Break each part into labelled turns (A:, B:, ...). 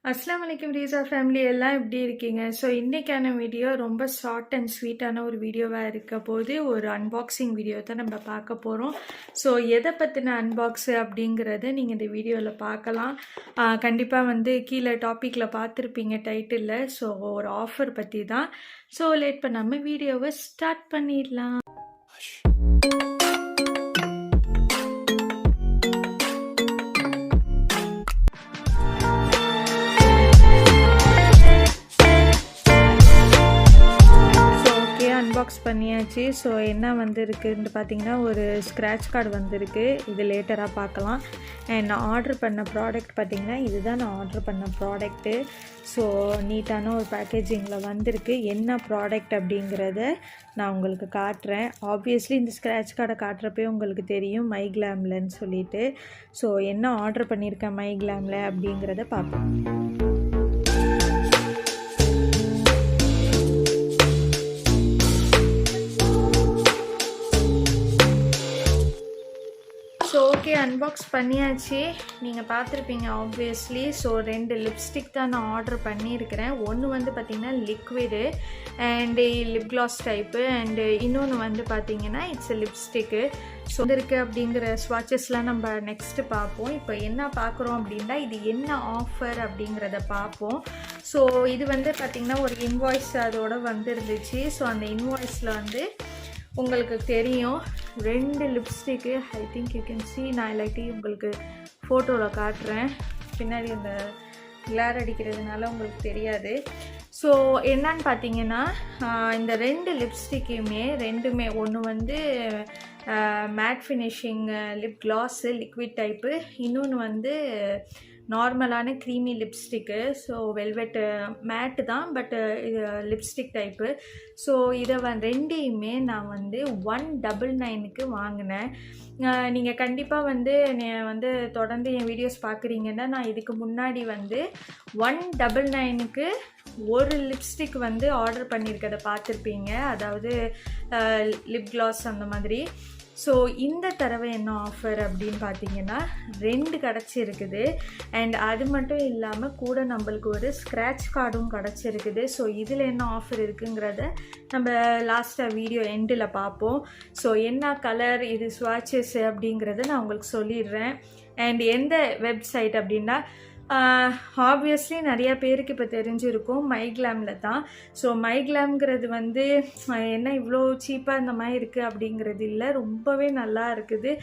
A: அஸ்ஸலாமு அலைக்கும் ரீசா ஃபேமிலி எல்லாம் எப்படி இருக்கீங்க? ஸோ இன்னைக்கான வீடியோ ரொம்ப ஷார்ட் அண்ட் ஸ்வீட்டான ஒரு வீடியோவாக இருக்க போது ஒரு அன்பாக்சிங் வீடியோ தான் நம்ம பார்க்க போகிறோம். ஸோ எதை பற்றின அன்பாக்ஸு அப்படிங்கிறத நீங்கள் இந்த வீடியோவில் பார்க்கலாம். கண்டிப்பாக வந்து கீழே டாப்பிக்கில் பார்த்துருப்பீங்க டைட்டிலில். ஸோ ஒரு ஆஃபர் பற்றி தான். ஸோ லேட் பண்ணாமல் வீடியோவை ஸ்டார்ட் பண்ணிடலாம். அன்பாக்ஸ் பண்ணியாச்சு. ஸோ என்ன வந்திருக்குன்னு பார்த்தீங்கன்னா ஒரு ஸ்க்ராட்ச் கார்டு வந்திருக்கு. இது லேட்டராக பார்க்கலாம். அண்ட் நான் ஆர்டர் பண்ண ப்ராடக்ட் பார்த்தீங்கன்னா இதுதான் நான் ஆர்டர் பண்ண ப்ராடக்ட்டு. ஸோ நீட்டான ஒரு பேக்கேஜிங்கில் வந்திருக்கு. என்ன ப்ராடக்ட் அப்படிங்கிறத நான் உங்களுக்கு காட்டுறேன். ஆப்வியஸ்லி இந்த ஸ்க்ராட்ச் கார்டை காட்டுறப்பே உங்களுக்கு தெரியும் மைக்ளாம்லன்னு சொல்லிட்டு. ஸோ என்ன ஆர்டர் பண்ணியிருக்கேன் மைக்ளாமில் அப்படிங்கிறத பார்ப்போம். ஸோ ஓகே, அன்பாக்ஸ் பண்ணியாச்சு. நீங்கள் பார்த்துருப்பீங்க ஆப்வியஸ்லி. ஸோ 2 லிப்ஸ்டிக் தான் நான் ஆர்டர் பண்ணியிருக்கிறேன். ஒன்று வந்து பார்த்திங்கன்னா liquid and lip gloss type, and இன்னொன்று வந்து பார்த்திங்கன்னா இட்ஸ் லிப்ஸ்டிக்கு. ஸோ இருக்குது அப்படிங்கிற ஸ்வாட்சஸ்லாம் நம்ம நெக்ஸ்ட்டு பார்ப்போம். இப்போ என்ன பார்க்குறோம் அப்படின்னா இது என்ன ஆஃபர் அப்படிங்கிறத பார்ப்போம். ஸோ இது வந்து பார்த்திங்கன்னா ஒரு இன்வாய்ஸ் அதோட வந்துருந்துச்சு. ஸோ அந்த இன்வாய்ஸில் வந்து உங்களுக்கு தெரியும் 2 lipstick. I think you can see. நான் இல்லாட்டி உங்களுக்கு ஃபோட்டோவில் காட்டுறேன். பின்னாடி அந்த கிளார் அடிக்கிறதுனால உங்களுக்கு தெரியாது. ஸோ என்னன்னு பார்த்தீங்கன்னா இந்த 2 லிப்ஸ்டிக்கையுமே ரெண்டுமே ஒன்று வந்து matte finishing lip class liquid type, இன்னொன்று வந்து நார்மலான க்ரீமி லிப்ஸ்டிக்கு. ஸோ வெல்வெட்டு மேட்டு தான், பட்டு லிப்ஸ்டிக் டைப்பு. ஸோ இதை ரெண்டையுமே நான் வந்து 199க்கு வாங்கினேன். நீங்கள் கண்டிப்பாக வந்து தொடர்ந்து என் வீடியோஸ் பார்க்குறீங்கன்னா நான் இதுக்கு முன்னாடி வந்து 199க்கு ஒரு லிப்ஸ்டிக் வந்து ஆர்டர் பண்ணியிருக்கதை பார்த்துருப்பீங்க. அதாவது லிப் கிளாஸ் அந்த மாதிரி. ஸோ இந்த தடவை என்ன ஆஃபர் அப்படின்னு பார்த்தீங்கன்னா 2 கிடச்சிருக்குது. அண்ட் அது மட்டும் இல்லாமல் கூட நம்மளுக்கு ஒரு ஸ்க்ராட்ச் கார்டும் கிடச்சிருக்குது. ஸோ இதில் என்ன ஆஃபர் இருக்குங்கிறத நம்ம லாஸ்ட்டாக வீடியோ எண்டில் பார்ப்போம். ஸோ என்ன கலர், இது ஸ்வாட்சஸ் அப்படிங்கிறத நான் உங்களுக்கு சொல்லிடுறேன். அண்ட் எந்த வெப்சைட் அப்படின்னா ஆப்வியஸ்லி நிறையா பேருக்கு இப்போ தெரிஞ்சிருக்கும் மைக்ளாமில் தான். ஸோ மைக்ளாம்ங்கிறது வந்து என்ன இவ்வளோ சீப்பாக இந்த மாதிரி இருக்குது அப்படிங்கிறது இல்லை. ரொம்பவே நல்லா இருக்குது,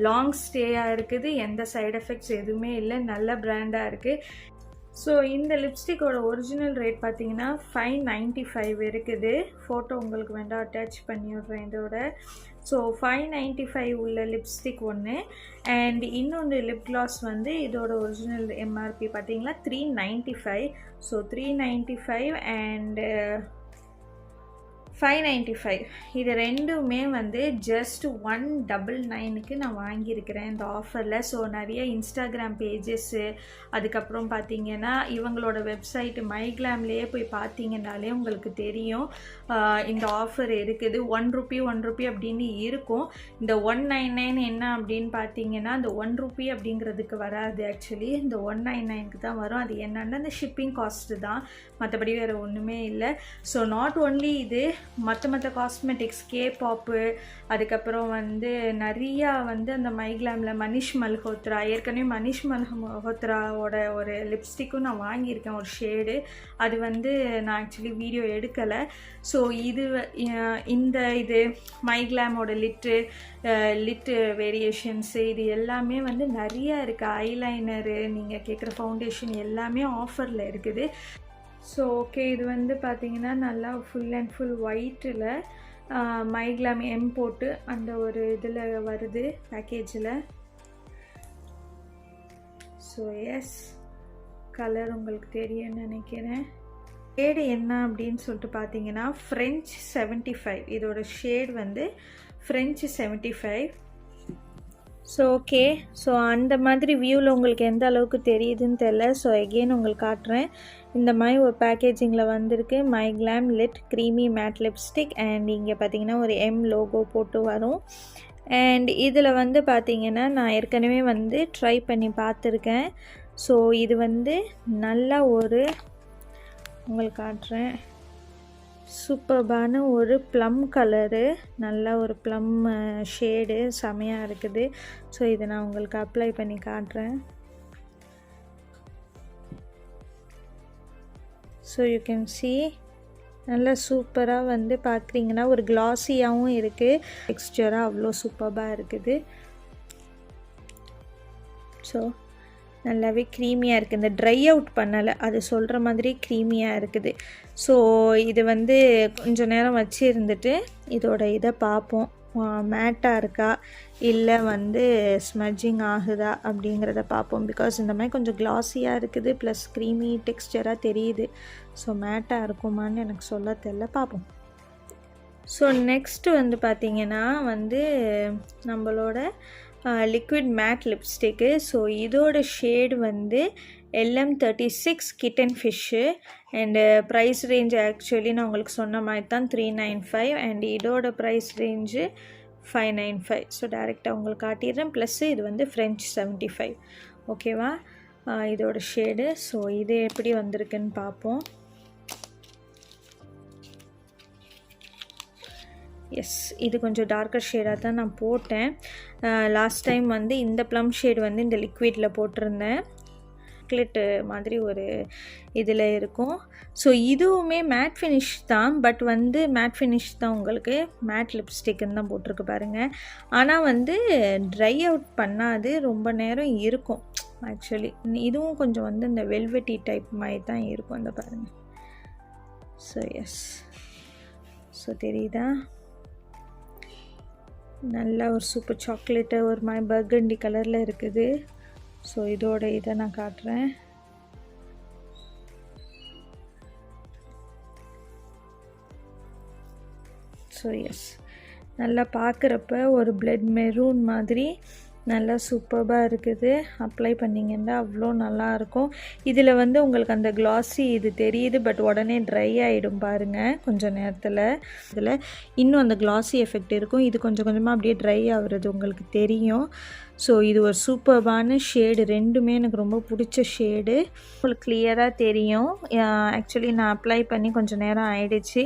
A: லாங் ஸ்டேயாக இருக்குது, எந்த சைடு எஃபெக்ட்ஸ் எதுவுமே இல்லை, நல்ல பிராண்டாக இருக்குது. ஸோ இந்த லிப்ஸ்டிக்கோட ஒரிஜினல் ரேட் பார்த்தீங்கன்னா 595 இருக்குது. ஃபோட்டோ உங்களுக்கு வேண்டாம் அட்டாச் பண்ணி விட்றேன் இதோட. ஸோ 595 உள்ள லிப்ஸ்டிக் ஒன்று. அண்ட் இன்னொன்று லிப் கிளாஸ் வந்து இதோட ஒரிஜினல் எம்ஆர்பி பார்த்தீங்கன்னா 395. ஸோ 395 அண்டு 595 இது ரெண்டுமே வந்து ஜஸ்ட் 199க்கு நான் வாங்கியிருக்கிறேன் இந்த ஆஃபரில். ஸோ நிறைய இன்ஸ்டாகிராம் பேஜஸ்ஸு, அதுக்கப்புறம் பார்த்தீங்கன்னா இவங்களோட வெப்சைட்டு மைக்ளாம்லேயே போய் பார்த்தீங்கன்னாலே உங்களுக்கு தெரியும் இந்த ஆஃபர் இருக்குது. ₹1 அப்படின்னு இருக்கும். இந்த 199 என்ன அப்படின்னு பார்த்தீங்கன்னா இந்த ₹1 அப்படிங்கிறதுக்கு வராது. ஆக்சுவலி இந்த 199க்கு தான் வரும். அது என்னன்னா இந்த ஷிப்பிங் காஸ்ட்டு தான், மற்றபடி வேறு ஒன்றுமே இல்லை. ஸோ நாட் ஒன்லி இது, மற்ற காஸ்மெட்டிக்ஸ், K-பாப்பு, அதுக்கப்புறம் வந்து நிறையா வந்து அந்த மைக்ளாமில் மனிஷ் மல்ஹோத்ரா, ஏற்கனவே மனிஷ் மல்ஹோத்ராவோட ஒரு லிப்ஸ்டிக்கும் நான் வாங்கியிருக்கேன் ஒரு ஷேடு. அது வந்து நான் ஆக்சுவலி வீடியோ எடுக்கலை. ஸோ இது இது மைக்ளாமோட லிட்டு வேரியேஷன்ஸு இது எல்லாமே வந்து நிறையா இருக்குது. ஐலைனரு, நீங்கள் கேட்குற ஃபவுண்டேஷன் எல்லாமே ஆஃபரில் இருக்குது. ஸோ ஓகே, இது வந்து பார்த்தீங்கன்னா நல்லா ஃபுல் அண்ட் ஃபுல் ஒயிட்டில் மைக்ளாம் எம் போட்டு அந்த ஒரு இதில் வருது பேக்கேஜில். ஸோ எஸ், கலர் உங்களுக்கு தெரியும்னு நினைக்கிறேன். ஷேடு என்ன அப்படின்னு சொல்லிட்டு பார்த்தீங்கன்னா ஃப்ரெஞ்ச் 75. இதோட ஷேட் வந்து ஃப்ரெஞ்ச் 75. ஸோ ஓகே, ஸோ அந்த மாதிரி வியூவில் உங்களுக்கு எந்த அளவுக்கு தெரியுதுன்னு தெரில. ஸோ எகெயின் உங்களுக்கு காட்டுறேன். இந்த மாதிரி ஒரு பேக்கேஜிங்கில் வந்திருக்கு MyGlamm lit creamy matte lipstick. And இங்கே பார்த்தீங்கன்னா ஒரு எம் லோகோ போட்டு வரும். அண்ட் இதில் வந்து பார்த்தீங்கன்னா நான் ஏற்கனவே வந்து ட்ரை பண்ணி பார்த்துருக்கேன். ஸோ இது வந்து நல்லா ஒரு உங்களுக்கு காட்டுறேன், சூப்பர்பான ஒரு ப்ளம் கலரு, நல்ல ஒரு ப்ளம் ஷேடு செமையாக இருக்குது. ஸோ இதை நான் உங்களுக்கு அப்ளை பண்ணி காட்டுறேன். ஸோ யூ கேன் see நல்லா சூப்பராக வந்து பார்க்குறீங்கன்னா ஒரு கிளாஸியாகவும் இருக்குது, டெக்ஸ்சராக அவ்வளோ சூப்பராக இருக்குது. ஸோ நல்லாவே க்ரீமியாக இருக்குது, இந்த ட்ரை அவுட் பண்ணலை, அது சொல்கிற மாதிரி க்ரீமியாக இருக்குது. ஸோ இது வந்து கொஞ்சம் நேரம் வச்சு இருந்துட்டு இதோட இதை பார்ப்போம், மேட்டாக இருக்கா இல்லை வந்து ஸ்மட்ஜிங் ஆகுதா அப்படிங்கிறத பார்ப்போம். பிகாஸ் இந்த மாதிரி கொஞ்சம் கிளாஸியாக இருக்குது, ப்ளஸ் க்ரீமி டெக்ஸ்சராக தெரியுது. ஸோ மேட்டாக இருக்குமான்னு எனக்கு சொல்ல தெரியல, பார்ப்போம். ஸோ நெக்ஸ்ட்டு வந்து பார்த்திங்கன்னா வந்து நம்மளோட லிக்விட் மேட் லிப்ஸ்டிக்கு. ஸோ இதோட ஷேடு வந்து LM36 kitten fish. And price range actually நான் உங்களுக்கு சொன்ன மாதிரி தான் 395 அண்ட் இதோட ப்ரைஸ் ரேஞ்சு 595. ஸோ டேரெக்டாக உங்களுக்கு காட்டிடுறேன். ப்ளஸ்ஸு இது வந்து ஃப்ரெஞ்ச் 75. ஓகேவா, இதோட ஷேடு. ஸோ இது எப்படி வந்திருக்குன்னு பார்ப்போம். எஸ், இது கொஞ்சம் டார்க்கர் ஷேடாக தான் நான் போட்டேன். லாஸ்ட் டைம் வந்து இந்த ப்ளம் ஷேடு வந்து இந்த லிக்விடில் போட்டிருந்தேன், சாக்லேட்டு மாதிரி ஒரு இதில் இருக்கும். ஸோ இதுவுமே மேட் ஃபினிஷ் தான், பட் வந்து மேட் ஃபினிஷ் தான், உங்களுக்கு மேட் லிப்ஸ்டிக்குன்னு தான் போட்டிருக்கு பாருங்கள். ஆனால் வந்து ட்ரை அவுட் பண்ணாது, ரொம்ப நேரம் இருக்கும். ஆக்சுவலி இதுவும் கொஞ்சம் வந்து இந்த வெல்வெட்டி டைப் மாதிரி தான் இருக்கும், இந்த பாருங்கள். ஸோ எஸ், ஸோ தெரியுதா, நல்லா ஒரு சூப்பர் சாக்லேட்டு ஒரு மாதிரி பர்கண்டி கலரில் இருக்குது. ஸோ இதோட இதை நான் காட்டுறேன். ஸோ எஸ், நல்லா பார்க்குறப்ப ஒரு பிளட் மெரூன் மாதிரி நல்லா சூப்பராக இருக்குது. அப்ளை பண்ணிங்கன்னா அவ்வளோ நல்லாயிருக்கும். இதில் வந்து உங்களுக்கு அந்த கிளாஸி இது தெரியுது, பட் உடனே ட்ரை ஆகிடும் பாருங்கள் கொஞ்சம் நேரத்தில். இதில் இன்னும் அந்த கிளாஸி எஃபெக்ட் இருக்கும், இது கொஞ்சம் கொஞ்சமாக அப்படியே ட்ரை ஆகுறது உங்களுக்கு தெரியும். ஸோ இது ஒரு சூப்பர்பான ஷேடு, ரெண்டுமே எனக்கு ரொம்ப பிடிச்ச ஷேடு. உங்களுக்கு கிளியராக தெரியும். ஆக்சுவலி நான் அப்ளை பண்ணி கொஞ்சம் நேரம் ஆயிடுச்சு.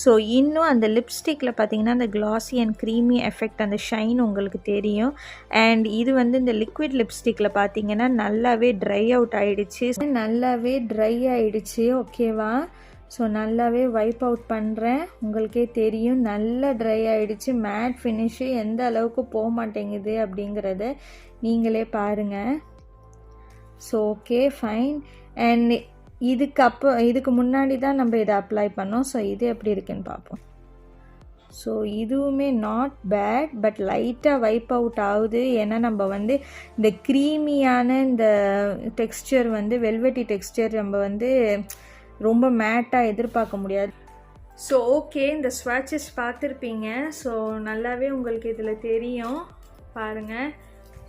A: ஸோ இன்னும் அந்த லிப்ஸ்டிக்கில் பார்த்தீங்கன்னா அந்த கிளாஸி அண்ட் க்ரீமி எஃபெக்ட், அந்த ஷைன் உங்களுக்கு தெரியும். அண்ட் இது வந்து இந்த லிக்விட் லிப்ஸ்டிக்கில் பார்த்தீங்கன்னா நல்லாவே ட்ரை அவுட் ஆகிடுச்சு, நல்லாவே ட்ரை ஆகிடுச்சு. ஓகேவா, ஸோ நல்லாவே வைப் அவுட் பண்ணுறேன், உங்களுக்கே தெரியும் நல்லா ட்ரை ஆகிடுச்சு. மேட் ஃபினிஷு எந்த அளவுக்கு போக மாட்டேங்குது அப்படிங்கிறத நீங்களே பாருங்கள். So okay fine. அண்ட் இதுக்கு முன்னாடி தான் நம்ம இதை அப்ளை பண்ணோம். ஸோ இது எப்படி இருக்குன்னு பார்ப்போம். ஸோ இதுவுமே நாட் பேட், பட் லைட்டாக வைப் அவுட் ஆகுது. ஏன்னா நம்ம வந்து இந்த க்ரீமியான இந்த டெக்ஸ்சர் வந்து வெல்வெட்டி டெக்ஸ்சர் நம்ம வந்து ரொம்ப மேட்டாக எதிர்பார்க்க முடியாது. ஸோ ஓகே, இந்த ஸ்வாட்சஸ் பார்த்துருப்பீங்க. ஸோ நல்லாவே உங்களுக்கு இதில் தெரியும் பாருங்கள்.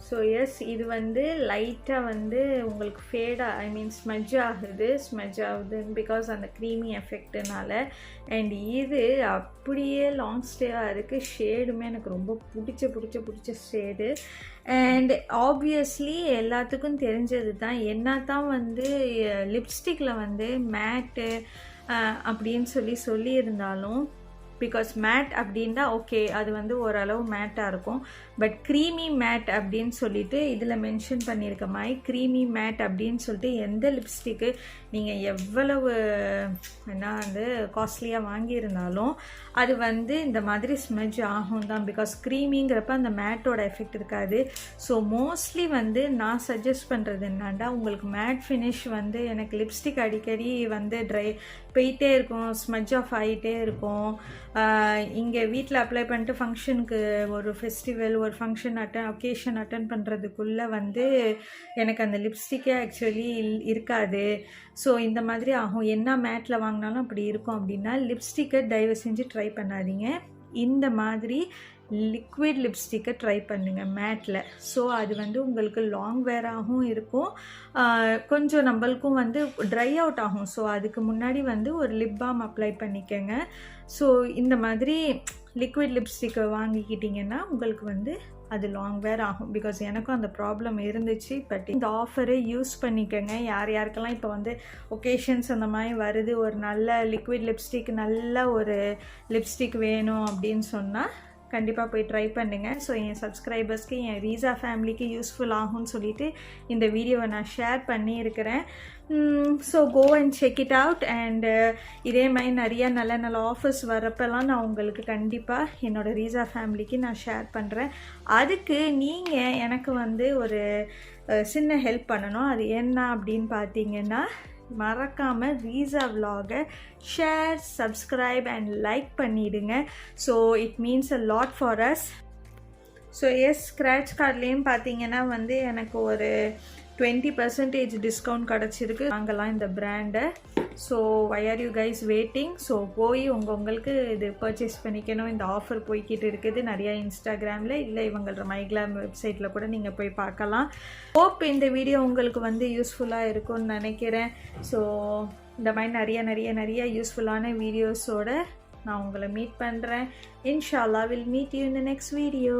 A: ஸோ எஸ், இது வந்து லைட்டாக வந்து உங்களுக்கு ஃபேடாக, ஐ மீன் ஸ்மட்ஜ் ஆகுது பிகாஸ் அந்த க்ரீமி எஃபெக்ட்டுனால. அண்ட் இது அப்படியே லாங் ஸ்டேவாக இருக்குது. ஷேடுமே எனக்கு ரொம்ப பிடிச்ச ஷேடு. அண்ட் ஆப்வியஸ்லி எல்லாத்துக்கும் தெரிஞ்சது தான், என்ன தான் வந்து லிப்ஸ்டிக்கில் வந்து மேட்டு அப்படின்னு சொல்லியிருந்தாலும், பிகாஸ் மேட் அப்படின்னா ஓகே அது வந்து ஓரளவு மேட்டாக இருக்கும். பட் க்ரீமி மேட் அப்படின்னு சொல்லிட்டு இதில் மென்ஷன் பண்ணியிருக்க மாதிரி க்ரீமி மேட் அப்படின்னு சொல்லிட்டு எந்த லிப்ஸ்டிக்கு நீங்கள் எவ்வளவு என்ன வந்து காஸ்ட்லியாக வாங்கியிருந்தாலும் அது வந்து இந்த மாதிரி ஸ்மெஜ் ஆகும் தான். பிகாஸ் க்ரீமிங்கிறப்ப அந்த மேட்டோட எஃபெக்ட் இருக்காது. ஸோ மோஸ்ட்லி வந்து நான் சஜஸ்ட் பண்ணுறது என்னன்னா, உங்களுக்கு மேட் ஃபினிஷ் வந்து எனக்கு லிப்ஸ்டிக் அடிக்கடி வந்து ட்ரை போயிட்டே இருக்கும், ஸ்மட்ஜ் ஆஃப் ஆகிட்டே இருக்கும். இங்கே வீட்டில் அப்ளை பண்ணிட்டு ஃபங்க்ஷனுக்கு ஒரு ஃபெஸ்டிவல் ஒரு ஃபங்க்ஷன் ஒகேஷன் அட்டன் பண்ணுறதுக்குள்ளே வந்து எனக்கு அந்த லிப்ஸ்டிக்கே ஆக்சுவலி இருக்காது. ஸோ இந்த மாதிரி ஆகும். என்ன மேட்டில் வாங்கினாலும் அப்படி இருக்கும். அப்படின்னா லிப்ஸ்டிக்கை தயவு செஞ்சு ட்ரை பண்ணாதீங்க, இந்த மாதிரி லிக்விட் லிப்ஸ்டிக்கை ட்ரை பண்ணுங்கள் மேட்டில். ஸோ அது வந்து உங்களுக்கு லாங் வேராகவும் இருக்கும், கொஞ்சம் நம்மளுக்கும் வந்து ட்ரை அவுட் ஆகும். ஸோ அதுக்கு முன்னாடி வந்து ஒரு லிப் பாம் அப்ளை பண்ணிக்கோங்க. ஸோ இந்த மாதிரி லிக்விட் லிப்ஸ்டிக்கை வாங்கிக்கிட்டிங்கன்னா உங்களுக்கு வந்து அது லாங் வேர் ஆகும். பிகாஸ் எனக்கும் அந்த ப்ராப்ளம் இருந்துச்சு. பட் இந்த ஆஃபரை யூஸ் பண்ணிக்கோங்க. யார் யாருக்கெல்லாம் இப்போ வந்து ஒகேஷன்ஸ் அந்த மாதிரி வருது, ஒரு நல்ல லிக்விட் லிப்ஸ்டிக், நல்ல ஒரு லிப்ஸ்டிக் வேணும் அப்படின்னு சொன்னால் கண்டிப்பாக போய் ட்ரை பண்ணுங்கள். ஸோ என் சப்ஸ்கிரைபர்ஸ்க்கு, என் ரீசா ஃபேமிலிக்கு யூஸ்ஃபுல் ஆகும்னு சொல்லிட்டு இந்த வீடியோவை நான் ஷேர் பண்ணியிருக்கிறேன். So go and check it out. And இதே மாதிரி நிறையா நல்ல நல்ல ஆஃபர்ஸ் வரப்பெல்லாம் நான் உங்களுக்கு கண்டிப்பாக என்னோடய ரீசா ஃபேமிலிக்கு நான் ஷேர் பண்ணுறேன். அதுக்கு நீங்கள் எனக்கு வந்து ஒரு சின்ன ஹெல்ப் பண்ணணும். அது என்ன அப்படின்னு பார்த்தீங்கன்னா, மறக்காமல் Reesa vlog share, subscribe and like பண்ணிவிடுங்க. So it means a lot for us. So scratch கார்ட்லேயும் பார்த்தீங்கன்னா வந்து எனக்கு ஒரு 20% டிஸ்கவுண்ட் கிடச்சிருக்கு. வாங்கலாம் இந்த பிராண்டை. So why are you guys waiting? So போய் உங்களுக்கு இது பர்ச்சேஸ் பண்ணிக்கணும். இந்த ஆஃபர் போய்கிட்டு இருக்குது நிறையா இன்ஸ்டாகிராமில், இல்லை இவங்களோட MyGlamm வெப்சைட்டில் கூட நீங்கள் போய் பார்க்கலாம். ஹோப் இந்த வீடியோ உங்களுக்கு வந்து யூஸ்ஃபுல்லாக இருக்கும்னு நினைக்கிறேன். ஸோ இந்த மாதிரி நிறைய யூஸ்ஃபுல்லான வீடியோஸோட நான் உங்களை மீட் பண்ணுறேன். இன்ஷால்லா will meet you in the next video.